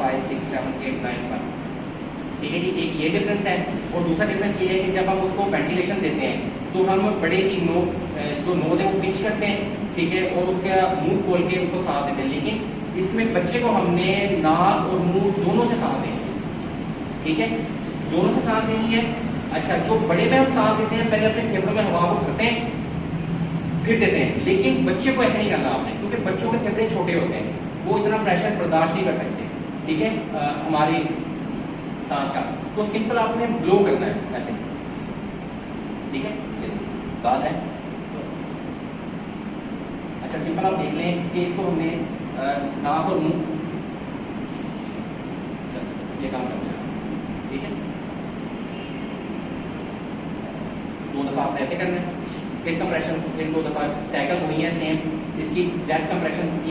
5 6 7 8 9 1। ठीक है जी, एक ये डिफरेंस है। और दूसरा डिफरेंस ये है कि जब हम उसको वेंटिलेशन देते हैं तो हम बड़े की जो नोज है वो पिच करते हैं, ठीक है, और उसका मुंह खोल के उसको सांस देते हैं। लेकिन इसमें बच्चे को हमने नाक और मुंह दोनों से सांस देनी है, ठीक है, दोनों से सांस देनी है। अच्छा, जो बड़े में हम सांस देते हैं पहले अपने फेफड़ों में हवा को भरते हैं फिर देते हैं, लेकिन बच्चे को ऐसे नहीं करना आपने, क्योंकि बच्चों के फेफड़े छोटे होते हैं, वो इतना प्रेशर बर्दाश्त नहीं कर सकते, ठीक है, हमारी सांस का। तो सिंपल आपने ब्लो करना है ऐसे, ठीक है, गाज है। अच्छा, सिंपल आप देख लें कि इसको हमने नाक और मुंह ये काम करना है, ठीक है। 2 दफा आपने ऐसे करना है, फिर कंप्रेशन, फिर 2 दफा साइकिल वही है सेम, इसकी डेथ कंप्रेशन